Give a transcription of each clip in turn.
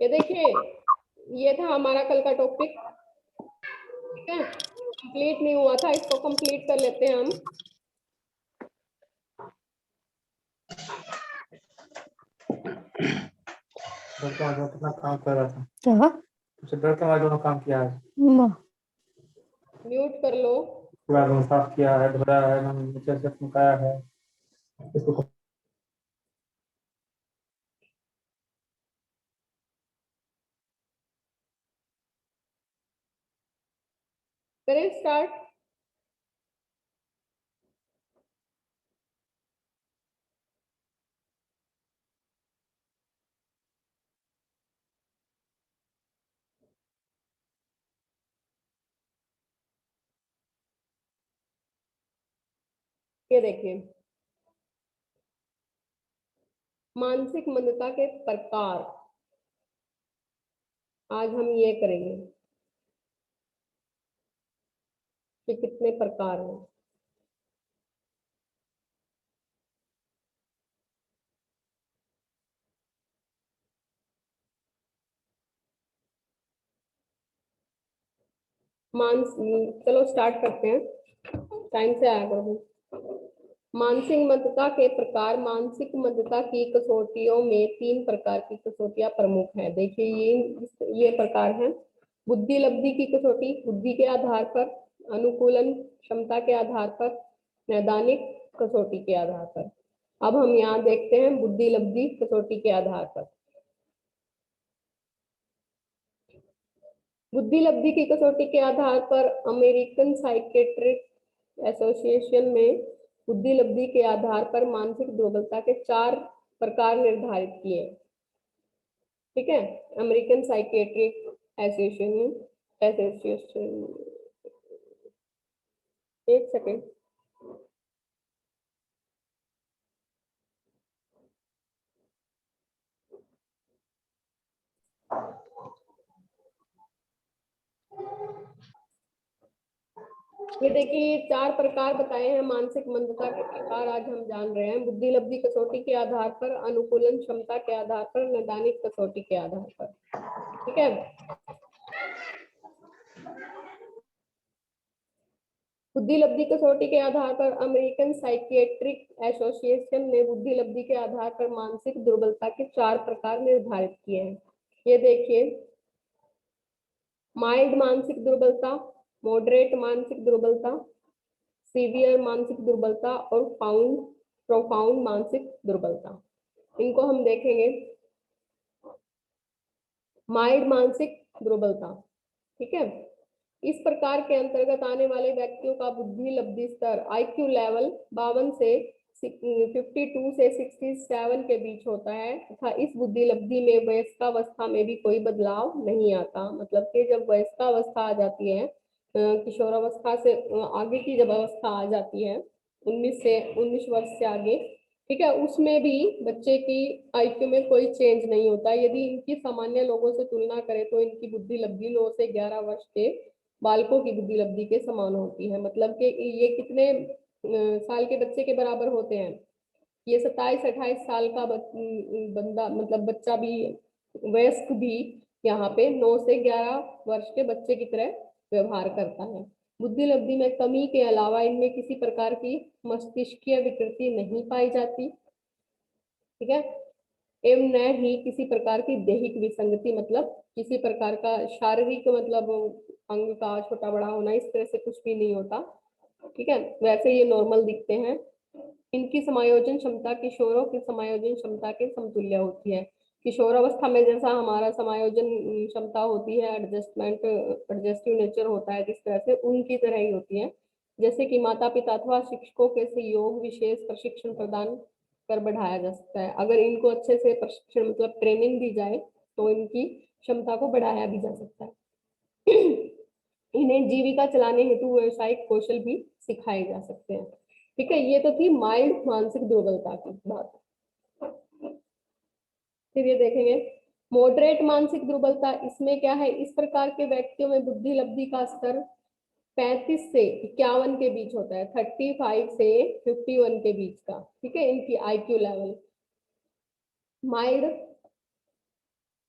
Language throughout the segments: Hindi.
ये देखिए, ये था हमारा कल का टॉपिक। ठीक है, कंप्लीट नहीं हुआ था, इसको कंप्लीट कर लेते हैं हम। कितना काम कर रहा था, क्या तुमसे डर के मारे काम किया है। म्यूट कर लो। पूरा रूम साफ किया है, धोया है, नीचे से फुकाया है इसको। करें स्टार्ट। ये देखिए, मानसिक मंदता के प्रकार आज हम ये करेंगे कि कितने प्रकार हैं। चलो स्टार्ट करते हैं, टाइम से आया करो। मानसिक मंदता के प्रकार। मानसिक मंदता की कसौटियों में 3 प्रकार की कसौटियां प्रमुख हैं। देखिए, ये प्रकार हैं। बुद्धि लब्धि की कसौटी, बुद्धि के आधार पर। अनुकूलन क्षमता के आधार पर। नैदानिक कसौटी के आधार पर। अब हम यहाँ देखते हैं बुद्धि लब्धि कसौटी के आधार पर। बुद्धि लब्धि की कसौटी के आधार पर अमेरिकन साइकेट्रिक एसोसिएशन में बुद्धि लब्धि के आधार पर मानसिक दुर्बलता के 4 प्रकार निर्धारित किए। ठीक है, अमेरिकन साइकेट्रिक एसोसिएशन। एक सेकेंड। ये देखिए, 4 प्रकार बताए हैं मानसिक मंदता के प्रकार आज हम जान रहे हैं। बुद्धि लब्धि कसौटी के आधार पर, अनुकूलन क्षमता के आधार पर, नैदानिक कसौटी के आधार पर। ठीक है, बुद्धि लब्धि कसौटी के आधार पर अमेरिकन साइकियाट्रिक एसोसिएशन ने बुद्धि लब्धि के आधार पर मानसिक दुर्बलता के 4 प्रकार निर्धारित किए हैं। ये देखिए, माइल्ड मानसिक दुर्बलता, मॉडरेट मानसिक दुर्बलता, सीवियर मानसिक दुर्बलता और प्रोफाउंड मानसिक दुर्बलता। इनको हम देखेंगे। माइल्ड मानसिक दुर्बलता, ठीक है, इस प्रकार के अंतर्गत आने वाले व्यक्तियों का बुद्धि लब्धि स्तर IQ लेवल 52 से 52 से 67 के बीच होता है तथा इस बुद्धि लब्धि में वयस्कावस्था में भी कोई बदलाव नहीं आता। मतलब कि जब वयस्कावस्था आ जाती है, किशोरावस्था से आगे की जब अवस्था आ जाती है, 19 वर्ष से आगे, ठीक है, उसमें भी बच्चे की IQ में कोई चेंज नहीं होता। यदि इनकी सामान्य लोगों से तुलना करें तो इनकी बुद्धि लब्धि 9 से 11 वर्ष के बालकों की बुद्धि लब्धि के समान होती है। मतलब कि ये कितने साल के बच्चे के बराबर होते हैं? ये 27-28 साल का बंदा, मतलब बच्चा भी, वयस्क भी यहाँ पे 9 से 11 वर्ष के बच्चे की तरह व्यवहार करता है। बुद्धि लब्धि में कमी के अलावा इनमें किसी प्रकार की मस्तिष्कीय विकृति नहीं पाई जाती। ठीक है, एवं न ही किसी प्रकार की दैहिक विसंगति, मतलब किसी प्रकार का शारीरिक, मतलब अंग का छोटा बड़ा होना, इस तरह से कुछ भी नहीं होता। ठीक है, वैसे ये नॉर्मल दिखते हैं। इनकी समायोजन क्षमता किशोरों की समायोजन क्षमता के समतुल्य होती है। किशोरावस्था में जैसा हमारा समायोजन क्षमता होती है, एडजस्टिव नेचर होता है, जिस तरह से उनकी तरह ही होती है। जैसे कि माता पिता अथवा शिक्षकों के सहयोग विशेष प्रशिक्षण प्रदान कर बढ़ाया जा सकता है। अगर इनको अच्छे से प्रशिक्षण, मतलब ट्रेनिंग दी जाए तो इनकी क्षमता को बढ़ाया भी जा सकता है। इन्हें जीविका चलाने हेतु व्यवसायिक कौशल भी सिखाए जा सकते हैं। ठीक है, ये तो थी माइल्ड मानसिक दुर्बलता की बात। फिर ये देखेंगे मॉडरेट मानसिक दुर्बलता। इसमें क्या है, इस प्रकार के व्यक्तियों में बुद्धि लब्धि का स्तर 35 से 51 के बीच होता है, 35 से 51 के बीच का। ठीक है, इनकी IQ लेवल।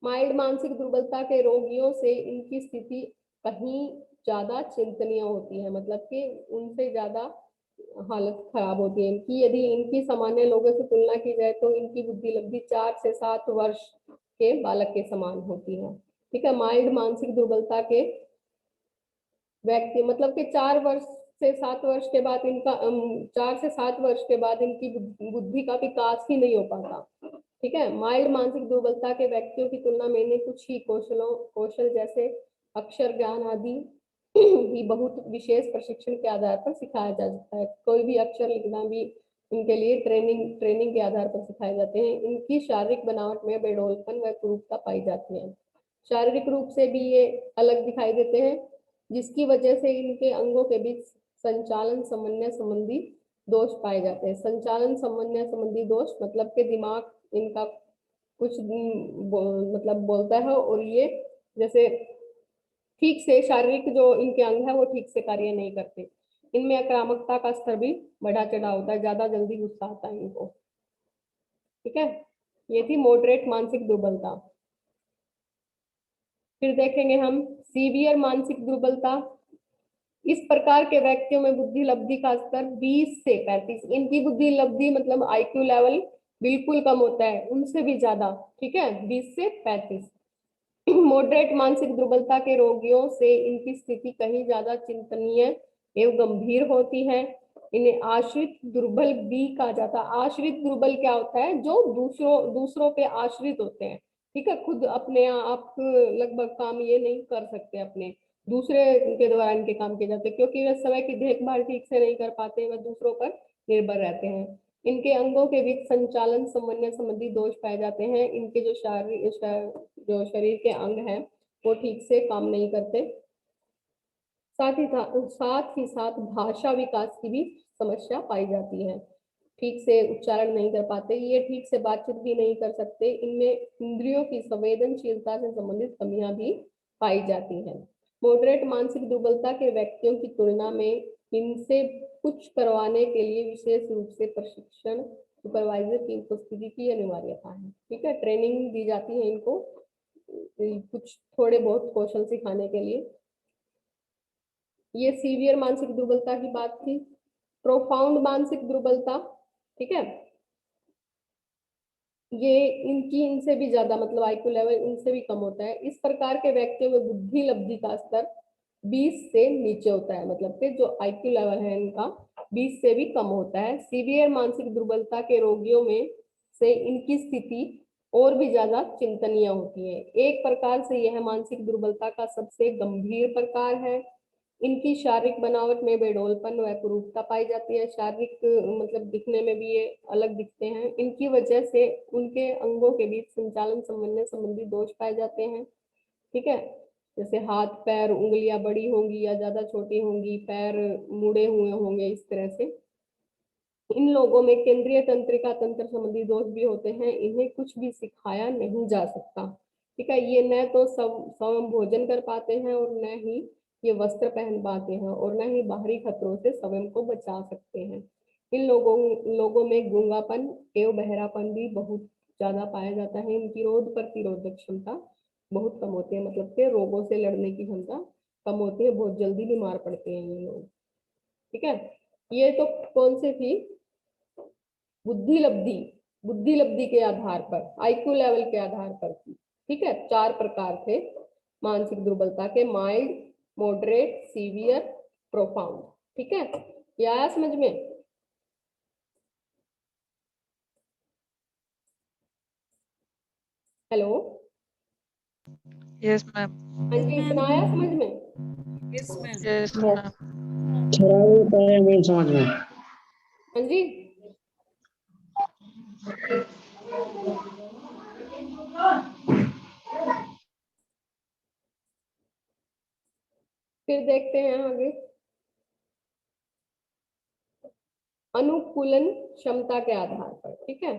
माइल्ड मानसिक दुर्बलता के रोगियों से इनकी स्थिति कहीं ज्यादा चिंतनीय होती है, मतलब कि उनसे ज्यादा हालत खराब होती है इनकी। यदि इनकी सामान्य लोगों से तुलना की जाए तो इनकी बुद्धि लब्धि 4 से 7 वर्ष के बालक के समान होती है। ठीक है, माइल्ड मानसिक दुर्बलता के व्यक्ति मतलब कि 4 वर्ष से 7 वर्ष के बाद इनका 4 से 7 वर्ष के बाद इनकी बुद्धि का विकास ही नहीं हो पाता। ठीक है, माइल्ड मानसिक दुर्बलता के व्यक्तियों की तुलना में इन्हें कुछ ही कौशल जैसे अक्षर ज्ञान आदि भी बहुत विशेष प्रशिक्षण के आधार पर सिखाया जा सकता है। कोई भी अक्षर लिखना भी इनके लिए ट्रेनिंग के आधार पर सिखाए जाते हैं। इनकी शारीरिक बनावट में बेडौलपन व कुरूपता पाई जाती है। शारीरिक रूप से भी ये अलग दिखाई देते हैं, जिसकी वजह से इनके अंगों के बीच संचालन समन्वय संबंधी दोष पाए जाते हैं। संचालन समन्वय संबंधी दोष मतलब के दिमाग इनका कुछ मतलब बोलता है और ये जैसे ठीक से शारीरिक जो इनके अंग है वो ठीक से कार्य नहीं करते। इनमें आक्रामकता का स्तर भी बढ़ा चढ़ा होता है, ज्यादा जल्दी गुस्सा आता है इनको। ठीक है, ये थी मॉडरेट मानसिक दुर्बलता। फिर देखेंगे हम सीवियर मानसिक दुर्बलता। इस प्रकार के व्यक्तियों में बुद्धि लब्धि का स्तर 20 से 35, इनकी बुद्धि लब्धि मतलब आईक्यू लेवल बिल्कुल कम होता है, उनसे भी ज्यादा। ठीक है, 20 से 35। मॉडरेट मानसिक दुर्बलता के रोगियों से इनकी स्थिति कहीं ज्यादा चिंतनीय एवं गंभीर होती है। इन्हें आश्रित दुर्बल भी कहा जाता है। आश्रित दुर्बल क्या होता है? जो दूसरों पे आश्रित होते हैं। ठीक है, खुद अपने आप लगभग काम ये नहीं कर सकते, अपने दूसरे के द्वारा इनके काम किए जाते हैं, क्योंकि वे समय की देखभाल ठीक से नहीं कर पाते, वे दूसरों पर निर्भर रहते हैं। इनके अंगों के बीच संचालन समन्वय संबंधी दोष पाए जाते हैं। इनके जो शरीर के अंग हैं वो ठीक से काम नहीं करते। साथ ही साथ भाषा विकास की भी समस्या पाई जाती है। ठीक से उच्चारण नहीं कर पाते, ये ठीक से बातचीत भी नहीं कर सकते। इनमें इंद्रियों की संवेदनशीलता से संबंधित कमियां भी पाई जाती हैं। मॉडरेट मानसिक दुर्बलता के व्यक्तियों की तुलना में इनसे कुछ करवाने के लिए विशेष रूप से प्रशिक्षण सुपरवाइजर की उपस्थिति की अनिवार्यता है। ठीक है, ट्रेनिंग दी जाती है इनको कुछ थोड़े बहुत कौशल सिखाने के लिए। ये सीवियर मानसिक दुर्बलता की बात थी। प्रोफाउंड मानसिक दुर्बलता, ठीक है, ये इनसे भी ज्यादा मतलब आईक्यू लेवल इनसे भी कम होता है। इस प्रकार के व्यक्तियों में बुद्धि लब्धि का स्तर 20 से नीचे होता है, मतलब कि जो आईक्यू लेवल है इनका 20 से भी कम होता है। सीवियर मानसिक दुर्बलता के रोगियों में से इनकी स्थिति और भी ज्यादा चिंतनीय होती है। एक प्रकार से यह मानसिक दुर्बलता का सबसे गंभीर प्रकार है। इनकी शारीरिक बनावट में बेडौलपन व कुरूपता पाई जाती है। शारीरिक मतलब दिखने में भी ये अलग दिखते हैं। इनकी वजह से उनके अंगों के बीच संचालन समन्वय संबंधी दोष पाए जाते हैं। ठीक है, जैसे हाथ पैर उंगलियां बड़ी होंगी या ज्यादा छोटी होंगी, पैर मुड़े हुए होंगे, इस तरह से। इन लोगों में केंद्रीय तंत्रिका तंत्र संबंधी दोष भी होते हैं। इन्हें कुछ भी सिखाया नहीं जा सकता। ठीक है, ये न तो स्वयं भोजन कर पाते हैं और न ही ये वस्त्र पहन पाते हैं और न ही बाहरी खतरों से स्वयं को बचा सकते हैं। इन लोगों में गूंगापन एवं बहरापन भी बहुत ज्यादा पाया जाता है। इनकी रोग प्रतिरोधक क्षमता बहुत कम होती है, मतलब के रोगों से लड़ने की क्षमता कम होती है, बहुत जल्दी बीमार पड़ते हैं ये लोग। ठीक है, ये तो कौन सी थी? बुद्धि लब्धि, बुद्धि लब्धि के आधार पर, आईक्यू लेवल के आधार पर थी। ठीक है, 4 प्रकार थे मानसिक दुर्बलता के: माइल्ड, मॉडरेट, सीवियर, प्रोफाउंड। ठीक है, ये आया समझ में? Hello, yes ma'am. हाँ जी, इतना आया समझ में? Yes ma'am. थोड़ा बहुत आया मेरी समझ में। हाँ जी, फिर देखते हैं आगे। अनुकूलन क्षमता के आधार पर। ठीक है,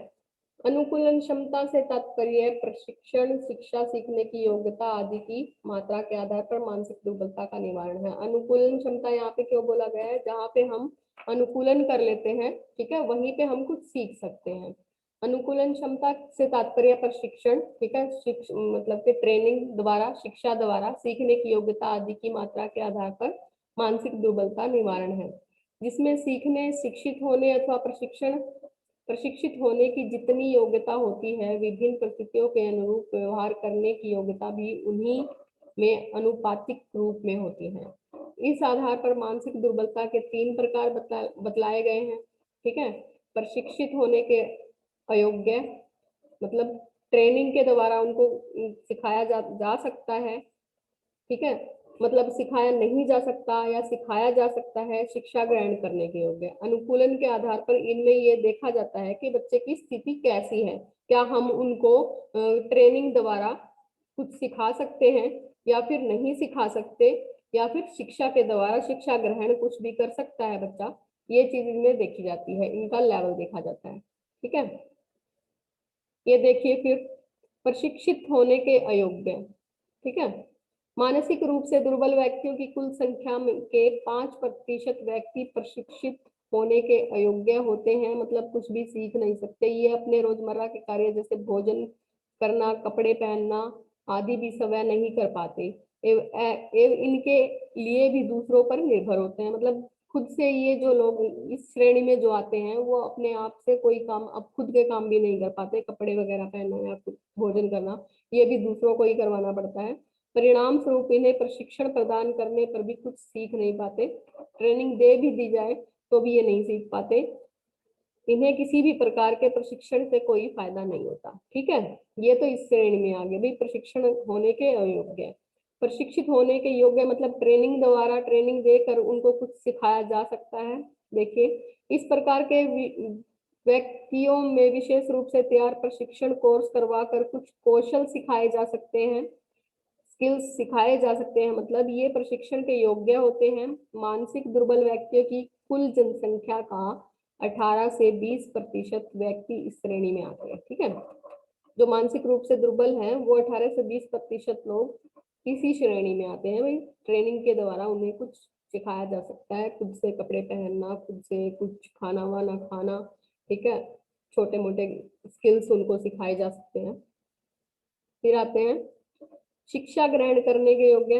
अनुकूलन क्षमता से तात्पर्य प्रशिक्षण, शिक्षा, सीखने की योग्यता आदि की मात्रा के आधार पर मानसिक दुर्बलता का निवारण है। अनुकूलन क्षमता यहाँ पे क्यों बोला गया है? जहाँ पे हम अनुकूलन कर लेते हैं, ठीक है, वहीं पे हम कुछ सीख सकते हैं। अनुकूलन क्षमता से तात्पर्य प्रशिक्षण, ठीक है, मतलब कि ट्रेनिंग द्वारा, शिक्षा द्वारा सीखने की योग्यता आदि की मात्रा के आधार पर मानसिक दुर्बलता निवारण है, जिसमें सीखने, शिक्षित होने अथवा प्रशिक्षित होने की जितनी योग्यता होती है, विभिन्न परिस्थितियों के अनुरूप व्यवहार करने की योग्यता भी उन्हीं में अनुपातिक रूप में होती है। इस आधार पर मानसिक दुर्बलता के 3 प्रकार बतलाए गए हैं, ठीक है। प्रशिक्षित होने के अयोग्य, मतलब ट्रेनिंग के द्वारा उनको सिखाया जा सकता है, ठीक है, मतलब सिखाया नहीं जा सकता या सिखाया जा सकता है, शिक्षा ग्रहण करने के योग्य। अनुकूलन के आधार पर इनमें ये देखा जाता है कि बच्चे की स्थिति कैसी है, क्या हम उनको ट्रेनिंग द्वारा कुछ सिखा सकते हैं या फिर नहीं सिखा सकते, या फिर शिक्षा के द्वारा शिक्षा ग्रहण कुछ भी कर सकता है बच्चा, ये चीज इनमें देखी जाती है, इनका लेवल देखा जाता है, ठीक है। ये देखिए फिर प्रशिक्षित होने के अयोग्य, ठीक है। मानसिक रूप से दुर्बल व्यक्तियों की कुल संख्या के 5% व्यक्ति प्रशिक्षित होने के अयोग्य होते हैं, मतलब कुछ भी सीख नहीं सकते। ये अपने रोजमर्रा के कार्य जैसे भोजन करना, कपड़े पहनना आदि भी स्वयं नहीं कर पाते, इनके लिए भी दूसरों पर निर्भर होते हैं। मतलब खुद से ये जो लोग इस श्रेणी में जो आते हैं वो अपने आप से कोई काम, अब खुद के काम भी नहीं कर पाते, कपड़े वगैरह पहनना या भोजन करना ये भी दूसरों को ही करवाना पड़ता है। परिणाम स्वरूप इन्हें प्रशिक्षण प्रदान करने पर भी कुछ सीख नहीं पाते, ट्रेनिंग दे भी दी जाए तो भी ये नहीं सीख पाते, इन्हें किसी भी प्रकार के प्रशिक्षण से कोई फायदा नहीं होता, ठीक है। ये तो इस श्रेणी में आ गए भाई, प्रशिक्षण होने के अयोग्य। प्रशिक्षित होने के योग्य मतलब ट्रेनिंग द्वारा, ट्रेनिंग देकर उनको कुछ सिखाया जा सकता है। देखिए इस प्रकार के व्यक्तियों में विशेष रूप से तैयार प्रशिक्षण कोर्स करवाकर कुछ कौशल सिखाए जा सकते हैं, स्किल्स सिखाए जा सकते हैं, मतलब ये प्रशिक्षण के योग्य होते हैं। मानसिक दुर्बल व्यक्तियों की कुल जनसंख्या का 18 से 20% व्यक्ति इस श्रेणी में आते हैं, ठीक है। जो मानसिक रूप से दुर्बल हैं वो 18 से 20% लोग इसी श्रेणी में आते हैं भाई। ट्रेनिंग के द्वारा उन्हें कुछ सिखाया जा सकता है, खुद से कपड़े पहनना, खुद से कुछ खाना वाना खाना, ठीक है, छोटे मोटे स्किल्स उनको सिखाए जा सकते हैं। फिर आते हैं शिक्षा ग्रहण करने के योग्य।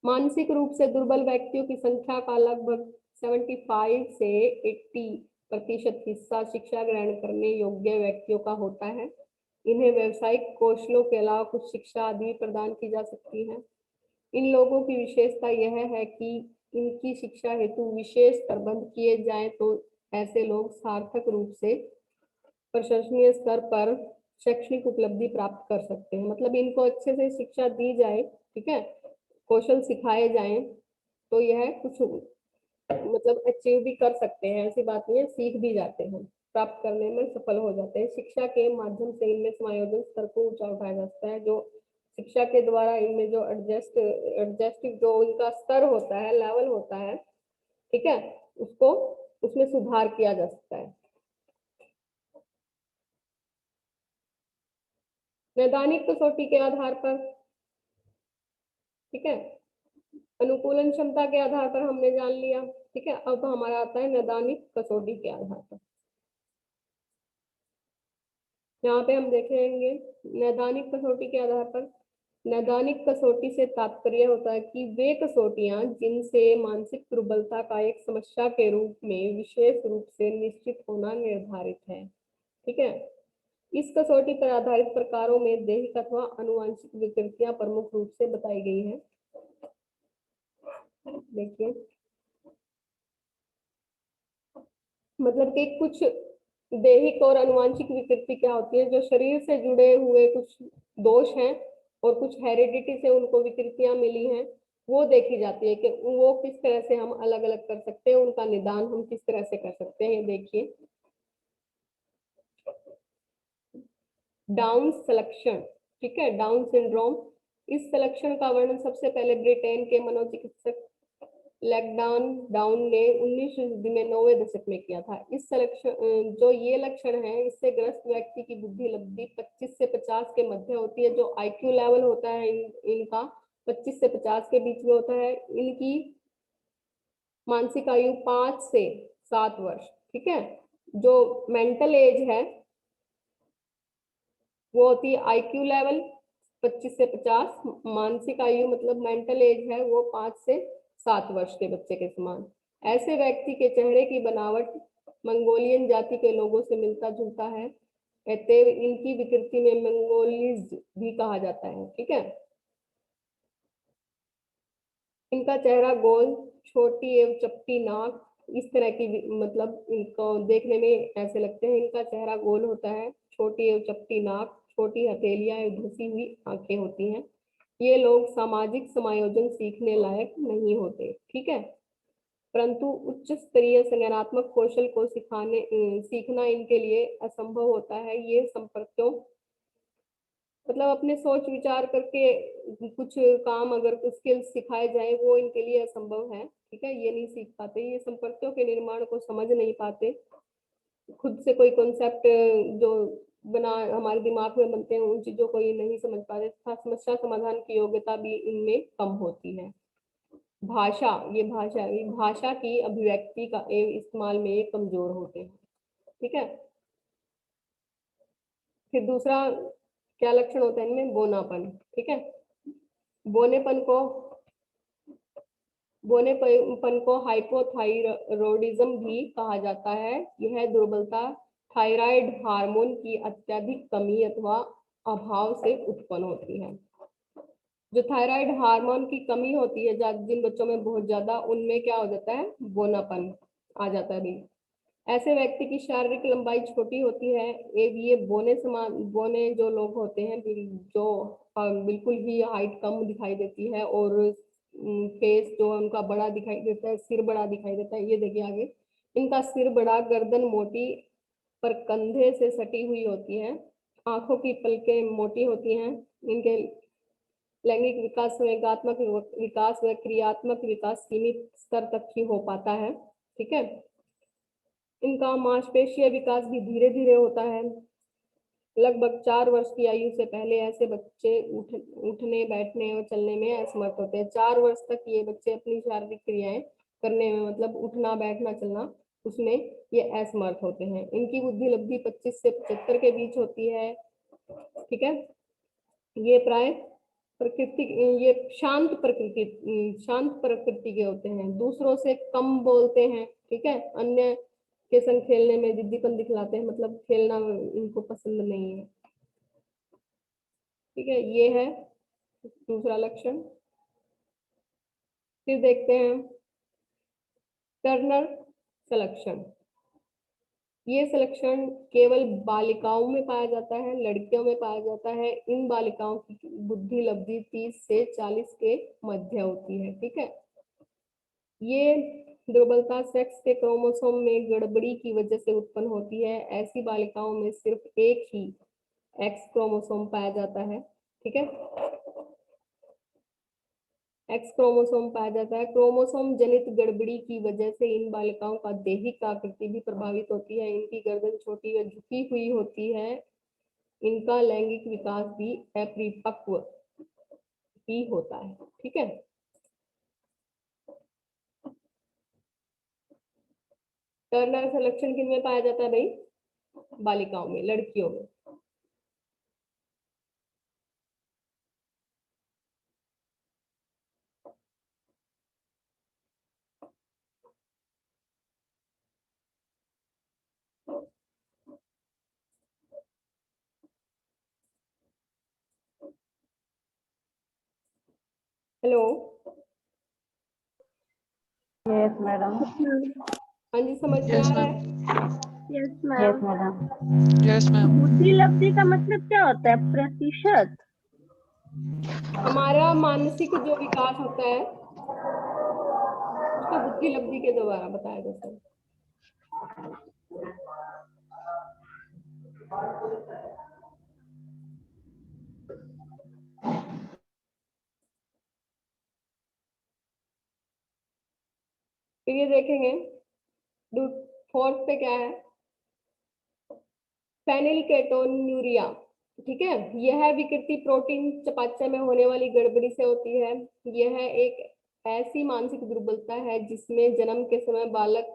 मानसिक रूप से दुर्बल व्यक्तियों की संख्या का लगभग 75 से 80% हिस्सा शिक्षा ग्रहण करने योग्य व्यक्तियों का होता है। इन्हें व्यावसायिक कौशलों के अलावा कुछ शिक्षा आदि प्रदान की जा सकती है। इन लोगों की विशेषता यह है कि इनकी शिक्षा हेतु विशेष प्रबंध किए जाएं तो ऐसे लोग सार्थक रूप से प्रशंसनीय स्तर पर शैक्षणिक उपलब्धि प्राप्त कर सकते हैं। मतलब इनको अच्छे से शिक्षा दी जाए, ठीक है, कौशल सिखाए जाएं तो यह कुछ मतलब अचीव भी कर सकते हैं, ऐसी बात नहीं है, सीख भी जाते हैं, प्राप्त करने में सफल हो जाते हैं। शिक्षा के माध्यम से इनमें समायोजन स्तर को ऊंचा उठाया जा सकता है। जो शिक्षा के द्वारा इनमें जो एडजस्टिव जो इनका स्तर होता है, लेवल होता है, ठीक है, उसको उसमें सुधार किया जा सकता है। नैदानिक कसौटी के आधार पर, ठीक है, अनुकूलन क्षमता के आधार पर हमने जान लिया, ठीक है। अब हमारा आता है नैदानिक कसौटी के आधार पर। यहाँ पे हम देखेंगे नैदानिक कसौटी के आधार पर। नैदानिक कसौटी से तात्पर्य होता है कि वे कसौटियां जिनसे मानसिक दुर्बलता का एक समस्या के रूप में विशेष रूप से निश्चित होना निर्धारित है, ठीक है। इस कसौटी पर आधारित प्रकारों में दैहिक अथवा आनुवंशिक विकृतियां प्रमुख रूप से बताई गई है। देखिए मतलब कि कुछ दैहिक और आनुवंशिक विकृति क्या होती है, जो शरीर से जुड़े हुए कुछ दोष हैं और कुछ हेरिडिटी से उनको विकृतियां मिली हैं, वो देखी जाती है कि वो किस तरह से हम अलग अलग कर सकते हैं, उनका निदान हम किस तरह से कर सकते हैं। देखिए डाउन सलक्षण, ठीक है, डाउन सिंड्रोम। इस सलक्षण का वर्णन सबसे पहले ब्रिटेन के मनोचिकित्सक लैगडान डाउन ने 19वीं सदी में 9वें दशक में किया था। इस लक्षण जो ये लक्षण है, इससे ग्रस्त व्यक्ति की बुद्धि लब्धि 25 से 50 के मध्य होती है। जो आईक्यू लेवल होता है इनका 25 से 50 के बीच में होता है। इनकी मानसिक आयु 5 से 7 वर्ष, ठीक है। जो मेंटल एज है वो होती है आईक्यू लेवल 25 से 50, मानसिक आयु मतलब मेंटल एज है वो 5 से 7 वर्ष के बच्चे के समान। ऐसे व्यक्ति के चेहरे की बनावट मंगोलियन जाति के लोगों से मिलता जुलता है, अतएव इनकी विकृति में मंगोलिज भी कहा जाता है। ठीक है, इनका चेहरा गोल, छोटी एवं चपटी नाक, इस तरह की मतलब इनको देखने में ऐसे लगते हैं। इनका चेहरा गोल होता है, छोटी एवं चपटी नाक, छोटी हथेलियां एवं धुसी हुई आंखें होती हैं। ये लोग सामाजिक समायोजन सीखने लायक नहीं होते। ठीक है, परंतु उच्च स्तरीय संज्ञानात्मक कौशल को सीखना इनके लिए असंभव होता है। ये संपर्कों मतलब अपने सोच विचार करके कुछ काम अगर कुछ स्किल्स सिखाए जाए वो इनके लिए असंभव है। ठीक है, ये नहीं सीख पाते, ये संपर्कों के निर्माण को समझ नहीं पाते, खुद से कोई कॉन्सेप्ट जो बना हमारे दिमाग में बनते हैं उन चीजों को ये नहीं समझ पाते तथा समस्या समाधान की योग्यता भी इनमें कम होती है। भाषा, ये भाषा की अभिव्यक्ति का एवं इस्तेमाल में ये कमजोर होते हैं। ठीक है, फिर दूसरा क्या लक्षण होता है इनमें, बोनापन। ठीक है, बोनेपन को बोनेपन को हाइपोथायरॉयडिज्म भी कहा जाता है। यह दुर्बलता थायराइड हार्मोन की अत्यधिक कमी अथवा अभाव से उत्पन्न होती है। जो थायराइड हार्मोन की कमी होती है जिन बच्चों में बहुत ज्यादा, उनमें क्या हो जाता है, बोनापन आ जाता है भी। ऐसे व्यक्ति की शारीरिक लंबाई छोटी होती है। एक ये बोने जो लोग होते हैं जो बिल्कुल ही हाइट कम दिखाई देती है और फेस जो है उनका बड़ा दिखाई देता है, सिर बड़ा दिखाई देता है। ये देखिए आगे, इनका सिर बड़ा, गर्दन मोटी पर कंधे से सटी हुई होती है, आंखों की पलकें मोटी होती हैं। इनके लैंगिक विकास, संवेगात्मक विकास व क्रियात्मक विकास सीमित स्तर तक ही हो पाता है। ठीक है, इनका मांसपेशीय विकास भी धीरे धीरे होता है। लगभग 4 वर्ष की आयु से पहले ऐसे बच्चे उठने बैठने और चलने में असमर्थ होते हैं। 4 वर्ष तक ये बच्चे अपनी शारीरिक क्रियाएं करने में मतलब उठना बैठना चलना उसमें ये असमर्थ होते हैं। इनकी बुद्धि लब्धि 25 से 75 के बीच होती है। ठीक है, ये प्राय प्रकृति ये शांत प्रकृति के होते हैं, दूसरों से कम बोलते हैं। ठीक है, अन्य के संग खेलने में जिद्दीपन दिखलाते हैं, मतलब खेलना इनको पसंद नहीं है। ठीक है, ये है दूसरा लक्षण। फिर देखते हैं टर्नर सलेक्शन। ये सलेक्शन केवल बालिकाओं में पाया जाता है, लड़कियों में पाया जाता है। इन बालिकाओं की बुद्धि लब्धि 30 से 40 के मध्य होती है। ठीक है, ये दुर्बलता सेक्स के क्रोमोसोम में गड़बड़ी की वजह से उत्पन्न होती है। ऐसी बालिकाओं में सिर्फ एक ही एक्स क्रोमोसोम पाया जाता है। ठीक है, एक्स क्रोमोसोम पाया जाता है। क्रोमोसोम जनित गड़बड़ी की वजह से इन बालिकाओं का दैहिक आकृति भी प्रभावित होती है। इनकी गर्दन छोटी व झुकी हुई होती है। इनका लैंगिक विकास भी अपरिपक्व ही होता है। ठीक है, टर्नर सिलेक्शन किन में पाया जाता है भाई, बालिकाओं में, लड़कियों में। Hello, yes madam. हाँ जी, समझ में Yes, आ रहा ma'am. है। Yes madam. Yes, ma'am. बुद्धि लब्धि का मतलब क्या होता है, प्रतिशत? हमारा मानसिक जो विकास होता है उसको बुद्धि लब्धि के द्वारा बताया जाता है। फिर ये देखेंगे फोर्थ पे क्या है, फेनिलकेटोन्यूरिया। ठीक है, यह विकृति प्रोटीन चयापचय में होने वाली गड़बड़ी से होती है। यह एक ऐसी मानसिक दुर्बलता है जिसमें जन्म के समय बालक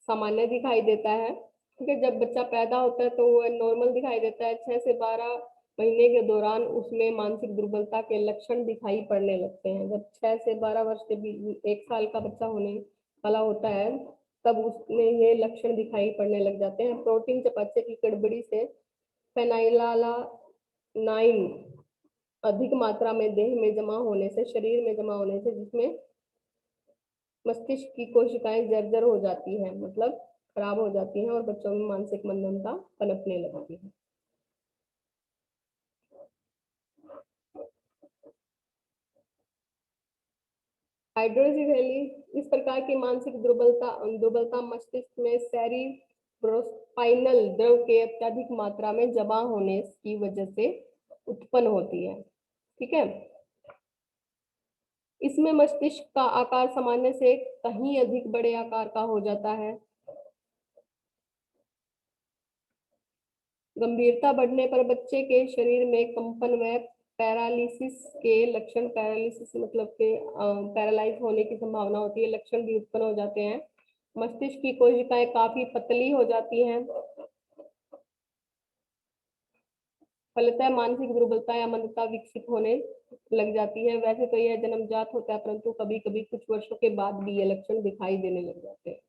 सामान्य दिखाई देता है। ठीक है, जब बच्चा पैदा होता है तो वह नॉर्मल दिखाई देता है। 6 से 12 महीने के दौरान उसमें मानसिक दुर्बलता के लक्षण दिखाई पड़ने लगते हैं। जब 6 से 12 वर्ष के बीच 1 साल का बच्चा होने वाला होता है तब उसमें ये लक्षण दिखाई पड़ने लग जाते हैं। प्रोटीन चयापचय की गड़बड़ी से फेनाइलालानाइन अधिक मात्रा में देह में जमा होने से, शरीर में जमा होने से, जिसमें मस्तिष्क की कोशिकाएं जर्जर हो जाती हैं, मतलब खराब हो जाती हैं और बच्चों में मानसिक मंदता पनपने लगती है। हाइड्रोसीफेली, इस प्रकार की मानसिक दुर्बलता मस्तिष्क में सेरिब्रोस्पाइनल द्रव के अत्यधिक मात्रा में जमा होने की वजह से उत्पन्न होती है। ठीक है, इसमें मस्तिष्क का आकार सामान्य से कहीं अधिक बड़े आकार का हो जाता है। गंभीरता बढ़ने पर बच्चे के शरीर में कंपन व पैरालिसिस के लक्षण, पैरालिसिस मतलब के पैरालाइज होने की संभावना होती है, लक्षण भी उत्पन्न हो जाते हैं। मस्तिष्क की कोशिकाएं काफी पतली हो जाती हैं। फलतः मानसिक दुर्बलता या मंदता विकसित होने लग जाती है। वैसे तो यह जन्मजात होता है, परंतु कभी कभी कुछ वर्षों के बाद भी ये लक्षण दिखाई देने लग जाते हैं।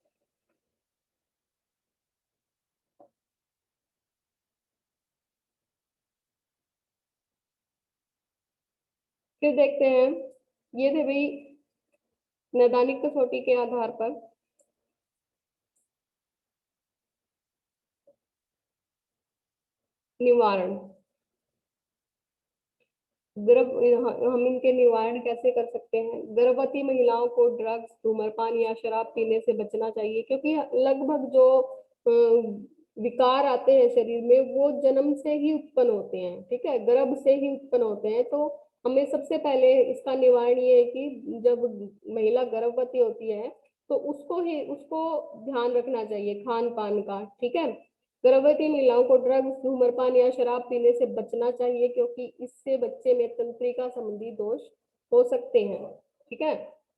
फिर देखते हैं, ये थे भाई नैदानिक कसौटी के आधार पर निवारण। हम इनके निवारण कैसे कर सकते हैं? गर्भवती महिलाओं को ड्रग्स, धूम्रपान या शराब पीने से बचना चाहिए, क्योंकि लगभग जो विकार आते हैं शरीर में वो जन्म से ही उत्पन्न होते हैं। ठीक है, गर्भ से ही उत्पन्न होते हैं। तो हमें सबसे पहले इसका निवारण ये है कि जब महिला गर्भवती होती है तो उसको ध्यान रखना चाहिए खान पान का। ठीक है, गर्भवती महिलाओं को ड्रग्स, धूम्रपान या शराब पीने से बचना चाहिए, क्योंकि इससे बच्चे में तंत्रिका संबंधी दोष हो सकते हैं। ठीक है,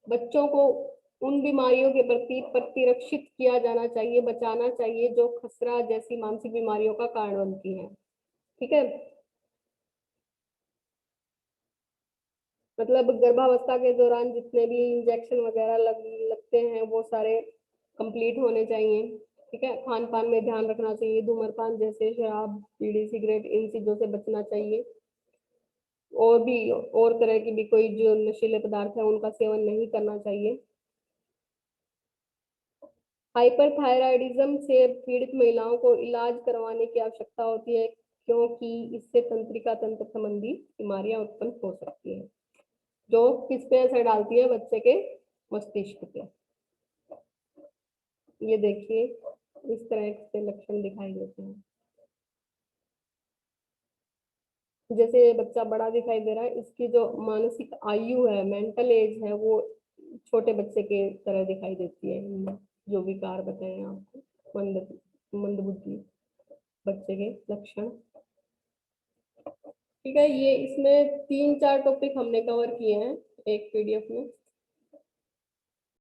बच्चों को उन बीमारियों के प्रति प्रतिरक्षित किया जाना चाहिए, बचाना चाहिए जो खसरा जैसी मानसिक बीमारियों का कारण बनती हैं। ठीक है, मतलब गर्भावस्था के दौरान जितने भी इंजेक्शन वगैरह लगते हैं वो सारे कंप्लीट होने चाहिए। ठीक है, खान पान में ध्यान रखना चाहिए, धूम्रपान जैसे शराब, बीड़ी, सिगरेट, इन चीजों से बचना चाहिए। और भी और तरह की भी कोई जो नशीले पदार्थ है उनका सेवन नहीं करना चाहिए। हाइपरथायराइडिज्म से पीड़ित महिलाओं को इलाज करवाने की आवश्यकता होती है, क्योंकि इससे तंत्रिका तंत्र संबंधी बीमारियां उत्पन्न हो सकती हैं, जो किस पे असर डालती है? बच्चे के मस्तिष्क पे। ये देखिए इस तरह के लक्षण दिखाई देते हैं। जैसे बच्चा बड़ा दिखाई दे रहा है, इसकी जो मानसिक आयु है, मेंटल एज है, वो छोटे बच्चे के तरह दिखाई देती है। जो विकार बताए आपको, मंदबुद्धि बच्चे के लक्षण। ठीक है, ये इसमें 3-4 टॉपिक हमने कवर किए हैं एक पीडीएफ में।